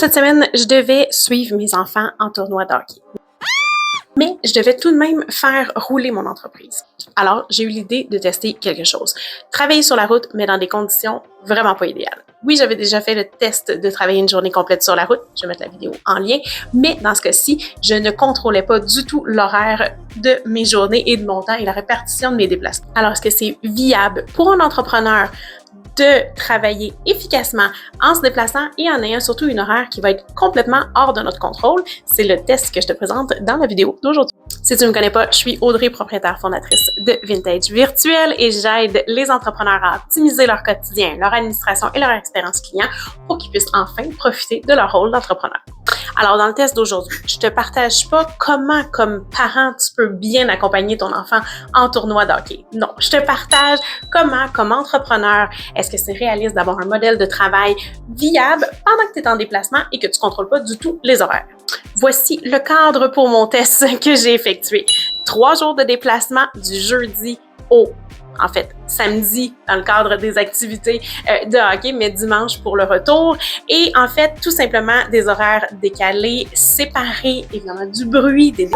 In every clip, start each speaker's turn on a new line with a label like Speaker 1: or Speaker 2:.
Speaker 1: Cette semaine, je devais suivre mes enfants en tournoi de hockey. Mais je devais tout de même faire rouler mon entreprise. Alors, j'ai eu l'idée de tester quelque chose. Travailler sur la route, mais dans des conditions vraiment pas idéales. Oui, j'avais déjà fait le test de travailler une journée complète sur la route. Je vais mettre la vidéo en lien. Mais dans ce cas-ci, je ne contrôlais pas du tout l'horaire de mes journées et de mon temps et la répartition de mes déplacements. Alors, est-ce que c'est viable pour un entrepreneur de travailler efficacement en se déplaçant et en ayant surtout une horaire qui va être complètement hors de notre contrôle? C'est le test que je te présente dans la vidéo d'aujourd'hui. Si tu ne me connais pas, je suis Audrey, propriétaire fondatrice de Vintage Virtuel et j'aide les entrepreneurs à optimiser leur quotidien, leur administration et leur expérience client pour qu'ils puissent enfin profiter de leur rôle d'entrepreneur. Alors, dans le test d'aujourd'hui, je te partage pas comment, comme parent, tu peux bien accompagner ton enfant en tournoi de hockey. Non, je te partage comment, comme entrepreneur, est-ce que c'est réaliste d'avoir un modèle de travail viable pendant que tu es en déplacement et que tu ne contrôles pas du tout les horaires. Voici le cadre pour mon test que j'ai effectué. 3 jours de déplacement du jeudi au samedi dans le cadre des activités de hockey, mais dimanche pour le retour. Et en fait, tout simplement des horaires décalés, séparés, évidemment du bruit, des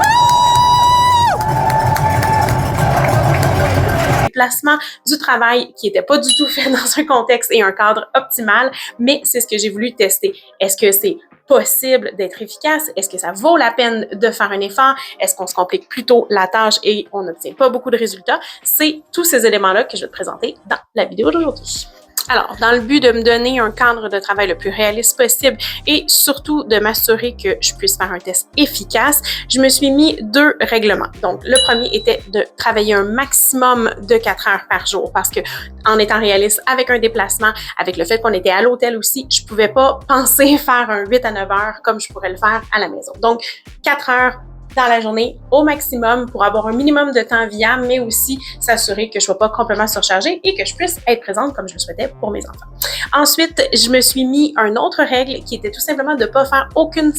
Speaker 1: déplacements, du travail qui n'était pas du tout fait dans un contexte et un cadre optimal, mais c'est ce que j'ai voulu tester. Est-ce que c'est possible d'être efficace? Est-ce que ça vaut la peine de faire un effort? Est-ce qu'on se complique plutôt la tâche et on n'obtient pas beaucoup de résultats? C'est tous ces éléments-là que je vais te présenter dans la vidéo d'aujourd'hui. Alors, dans le but de me donner un cadre de travail le plus réaliste possible et surtout de m'assurer que je puisse faire un test efficace, je me suis mis 2 règlements. Donc, le premier était de travailler un maximum de 4 heures par jour parce que en étant réaliste avec un déplacement, avec le fait qu'on était à l'hôtel aussi, je pouvais pas penser faire un 8 à 9 heures comme je pourrais le faire à la maison. Donc, 4 heures dans la journée au maximum pour avoir un minimum de temps viable, mais aussi s'assurer que je ne sois pas complètement surchargée et que je puisse être présente comme je le souhaitais pour mes enfants. Ensuite, je me suis mis une autre règle qui était tout simplement de ne pas faire aucune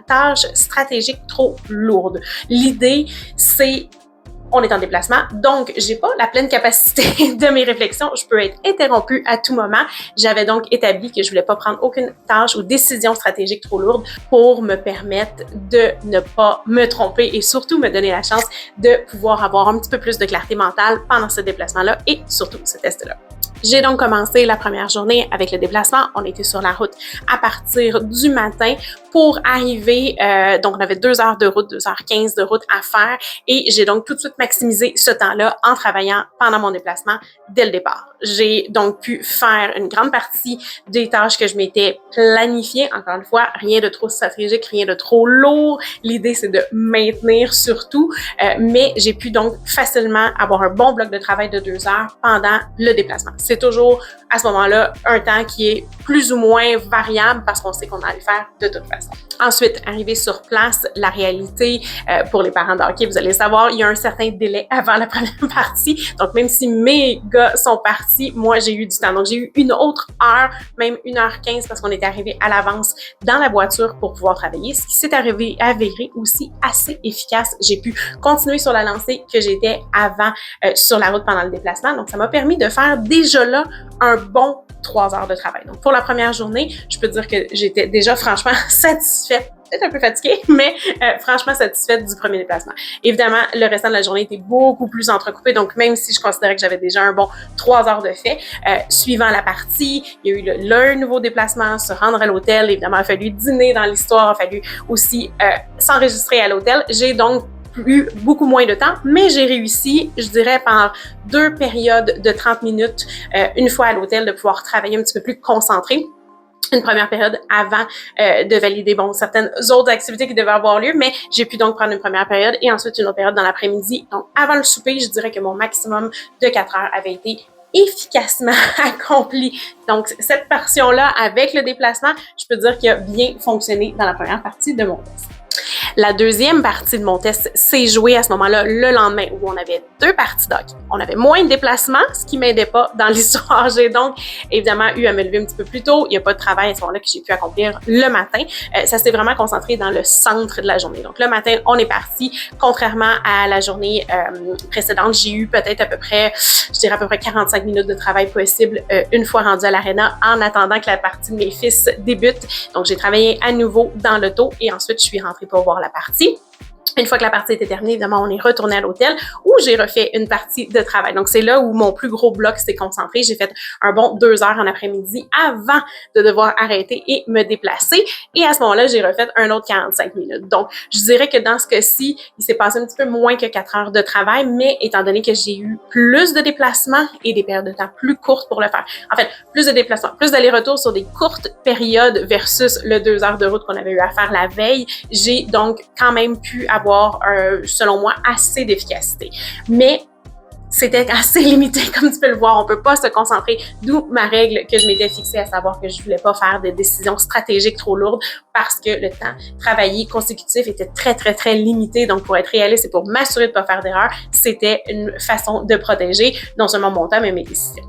Speaker 1: tâche stratégique trop lourde. L'idée, c'est on est en déplacement, donc j'ai pas la pleine capacité de mes réflexions. Je peux être interrompue à tout moment. J'avais donc établi que je voulais pas prendre aucune tâche ou décision stratégique trop lourde pour me permettre de ne pas me tromper et surtout me donner la chance de pouvoir avoir un petit peu plus de clarté mentale pendant ce déplacement-là et surtout ce test-là. J'ai donc commencé la première journée avec le déplacement. On était sur la route à partir du matin pour arriver, donc on avait 2 heures de route, 2h15 de route à faire et j'ai donc tout de suite maximisé ce temps-là en travaillant pendant mon déplacement dès le départ. J'ai donc pu faire une grande partie des tâches que je m'étais planifiées. Encore une fois, rien de trop stratégique, rien de trop lourd. L'idée, c'est de maintenir surtout, mais j'ai pu donc facilement avoir un bon bloc de travail de 2 heures pendant le déplacement. C'est toujours à ce moment-là un temps qui est plus ou moins variable parce qu'on sait qu'on allait le faire de toute façon. Ensuite, arrivé sur place, la réalité pour les parents de hockey, vous allez savoir, il y a un certain délai avant la première partie. Donc, même si mes gars sont partis, moi, j'ai eu du temps. Donc, j'ai eu une autre heure, même 1h15 parce qu'on était arrivé à l'avance dans la voiture pour pouvoir travailler, ce qui s'est avéré aussi assez efficace. J'ai pu continuer sur la lancée que j'étais avant sur la route pendant le déplacement. Donc, ça m'a permis de faire déjà là un bon 3 heures de travail. Donc, pour la première journée, je peux dire que j'étais déjà franchement satisfaite, peut-être un peu fatiguée, mais franchement satisfaite du premier déplacement. Évidemment, le restant de la journée était beaucoup plus entrecoupé, donc même si je considérais que j'avais déjà un bon 3 heures de fait, suivant la partie, il y a eu le nouveau déplacement, se rendre à l'hôtel, évidemment, il a fallu dîner dans l'histoire, il a fallu aussi s'enregistrer à l'hôtel. J'ai donc eu beaucoup moins de temps, mais j'ai réussi, je dirais, par 2 périodes de 30 minutes, une fois à l'hôtel, de pouvoir travailler un petit peu plus concentré. Une première période avant de valider certaines autres activités qui devaient avoir lieu, mais j'ai pu donc prendre une première période et ensuite une autre période dans l'après-midi. Donc, avant le souper, je dirais que mon maximum de 4 heures avait été efficacement accompli. Donc, cette portion-là, avec le déplacement, je peux dire qu'il a bien fonctionné dans la première partie de mon test. La deuxième partie de mon test s'est jouée à ce moment-là le lendemain où on avait 2 parties doc. On avait moins de déplacements, ce qui m'aidait pas dans l'histoire. J'ai donc évidemment eu à me lever un petit peu plus tôt. Il n'y a pas de travail à ce moment-là que j'ai pu accomplir le matin. Ça s'est vraiment concentré dans le centre de la journée. Donc le matin, on est parti. Contrairement à la journée précédente, j'ai eu peut-être à peu près 45 minutes de travail possible une fois rendue à l'aréna en attendant que la partie de mes fils débute. Donc j'ai travaillé à nouveau dans l'auto et ensuite je suis rentrée pour voir la partie. Une fois que la partie était terminée, évidemment, on est retourné à l'hôtel où j'ai refait une partie de travail. Donc, c'est là où mon plus gros bloc s'est concentré. J'ai fait un bon 2 heures en après-midi avant de devoir arrêter et me déplacer. Et à ce moment-là, j'ai refait un autre 45 minutes. Donc, je dirais que dans ce cas-ci, il s'est passé un petit peu moins que 4 heures de travail, mais étant donné que j'ai eu plus de déplacements et des périodes de temps plus courtes pour le faire. En fait, plus de déplacements, plus d'aller-retour sur des courtes périodes versus le 2 heures de route qu'on avait eu à faire la veille, j'ai donc quand même pu avoir, selon moi, assez d'efficacité. Mais c'était assez limité, comme tu peux le voir. On peut pas se concentrer, d'où ma règle que je m'étais fixée, à savoir que je voulais pas faire des décisions stratégiques trop lourdes parce que le temps travaillé consécutif était très, très, très limité. Donc, pour être réaliste et pour m'assurer de pas faire d'erreur, c'était une façon de protéger non seulement mon temps, mais mes décisions.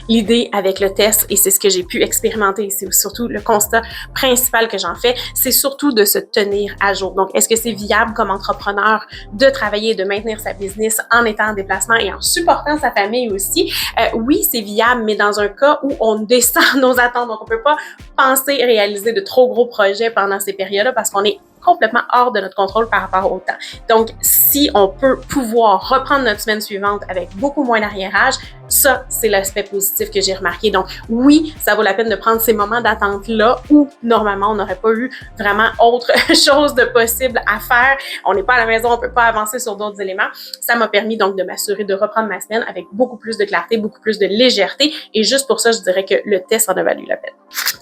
Speaker 1: L'idée avec le test, et c'est ce que j'ai pu expérimenter, c'est surtout le constat principal que j'en fais, c'est surtout de se tenir à jour. Donc, est-ce que c'est viable comme entrepreneur de travailler, de maintenir sa business en étant en déplacement et en supportant sa famille aussi? Oui, c'est viable, mais dans un cas où on descend nos attentes, donc on peut pas penser réaliser de trop gros projets pendant ces périodes-là parce qu'on est complètement hors de notre contrôle par rapport au temps. Donc, si on peut pouvoir reprendre notre semaine suivante avec beaucoup moins d'arriérage, ça, c'est l'aspect positif que j'ai remarqué. Donc, oui, ça vaut la peine de prendre ces moments d'attente-là où, normalement, on n'aurait pas eu vraiment autre chose de possible à faire. On n'est pas à la maison, on peut pas avancer sur d'autres éléments. Ça m'a permis donc de m'assurer de reprendre ma semaine avec beaucoup plus de clarté, beaucoup plus de légèreté. Et juste pour ça, je dirais que le test en a valu la peine.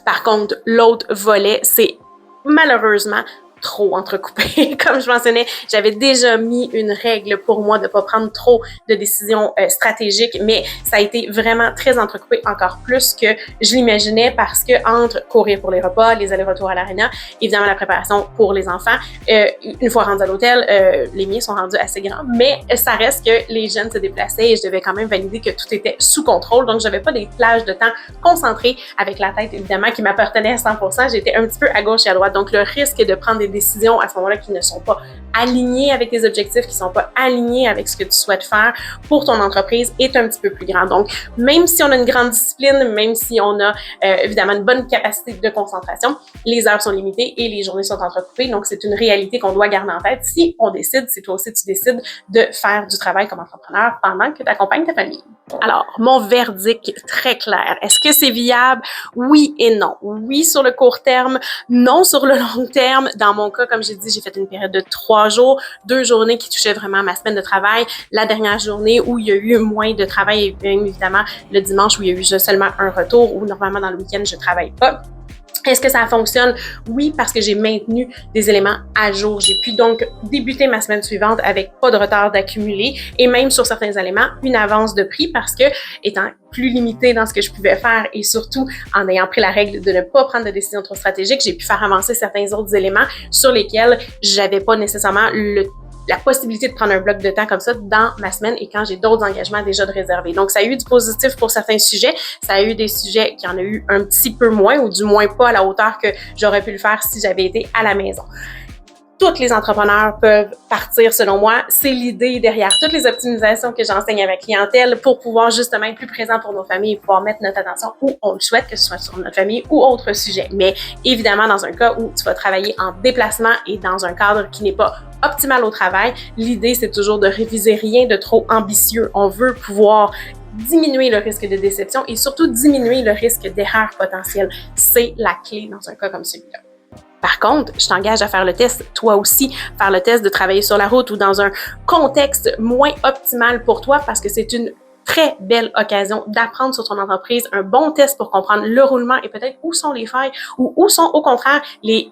Speaker 1: Par contre, l'autre volet, c'est malheureusement trop entrecoupé. Comme je mentionnais, j'avais déjà mis une règle pour moi de pas prendre trop de décisions stratégiques, mais ça a été vraiment très entrecoupé, encore plus que je l'imaginais, parce que entre courir pour les repas, les allers-retours à l'aréna, évidemment la préparation pour les enfants, une fois rendus à l'hôtel, les miens sont rendus assez grands, mais ça reste que les jeunes se déplaçaient et je devais quand même valider que tout était sous contrôle, donc j'avais pas des plages de temps concentrées avec la tête, évidemment, qui m'appartenait à 100%. J'étais un petit peu à gauche et à droite, donc le risque de prendre des décisions à ce moment-là qui ne sont pas alignées avec tes objectifs, qui ne sont pas alignées avec ce que tu souhaites faire pour ton entreprise est un petit peu plus grand. Donc, même si on a une grande discipline, même si on a évidemment une bonne capacité de concentration, les heures sont limitées et les journées sont entrecoupées. Donc, c'est une réalité qu'on doit garder en tête si on décide, si toi aussi tu décides de faire du travail comme entrepreneur pendant que tu accompagnes ta famille. Alors, mon verdict très clair. Est-ce que c'est viable? Oui et non. Oui sur le court terme, non sur le long terme. Dans mon cas, comme j'ai dit, j'ai fait une période de 3 jours, 2 journées qui touchaient vraiment ma semaine de travail. La dernière journée où il y a eu moins de travail et bien évidemment le dimanche où il y a eu seulement un retour, où normalement dans le week-end, je travaille pas. Est-ce que ça fonctionne? Oui, parce que j'ai maintenu des éléments à jour. J'ai pu donc débuter ma semaine suivante avec pas de retard d'accumuler et même sur certains éléments, une avance de prix parce que, étant plus limitée dans ce que je pouvais faire et surtout en ayant pris la règle de ne pas prendre de décisions trop stratégiques, j'ai pu faire avancer certains autres éléments sur lesquels j'avais pas nécessairement la possibilité de prendre un bloc de temps comme ça dans ma semaine et quand j'ai d'autres engagements déjà de réserver. Donc, ça a eu du positif pour certains sujets. Ça a eu des sujets qui en a eu un petit peu moins ou du moins pas à la hauteur que j'aurais pu le faire si j'avais été à la maison. Tous les entrepreneurs peuvent partir, selon moi. C'est l'idée derrière toutes les optimisations que j'enseigne à ma clientèle pour pouvoir justement être plus présent pour nos familles et pouvoir mettre notre attention où on le souhaite, que ce soit sur notre famille ou autre sujet. Mais évidemment, dans un cas où tu vas travailler en déplacement et dans un cadre qui n'est pas optimal au travail, l'idée, c'est toujours de réviser rien de trop ambitieux. On veut pouvoir diminuer le risque de déception et surtout diminuer le risque d'erreur potentielle. C'est la clé dans un cas comme celui-là. Par contre, je t'engage à faire le test, toi aussi, faire le test de travailler sur la route ou dans un contexte moins optimal pour toi parce que c'est une très belle occasion d'apprendre sur ton entreprise, un bon test pour comprendre le roulement et peut-être où sont les failles ou où sont au contraire les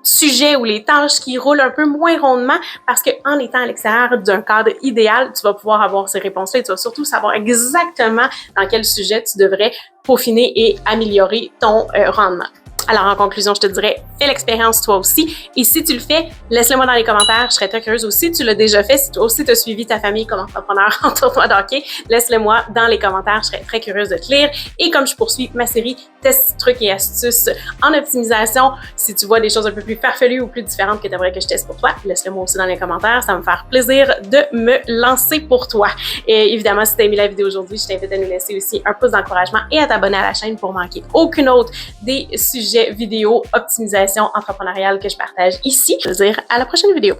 Speaker 1: sujets ou les tâches qui roulent un peu moins rondement parce qu'en étant à l'extérieur d'un cadre idéal, tu vas pouvoir avoir ces réponses-là et tu vas surtout savoir exactement dans quel sujet tu devrais peaufiner et améliorer ton rendement. Alors, en conclusion, je te dirais, fais l'expérience toi aussi. Et si tu le fais, laisse-le moi dans les commentaires. Je serais très curieuse aussi. Tu l'as déjà fait. Si toi aussi tu as suivi ta famille comme entrepreneur en tournoi de hockey, laisse-le moi dans les commentaires. Je serais très curieuse de te lire. Et comme je poursuis ma série tests, trucs et astuces en optimisation, si tu vois des choses un peu plus farfelues ou plus différentes que tu aimerais que je teste pour toi, laisse-le moi aussi dans les commentaires. Ça va me faire plaisir de me lancer pour toi. Et évidemment, si tu as aimé la vidéo aujourd'hui, je t'invite à nous laisser aussi un pouce d'encouragement et à t'abonner à la chaîne pour manquer aucune autre des sujets vidéo optimisation entrepreneuriale que je partage ici. Je veux dire à la prochaine vidéo.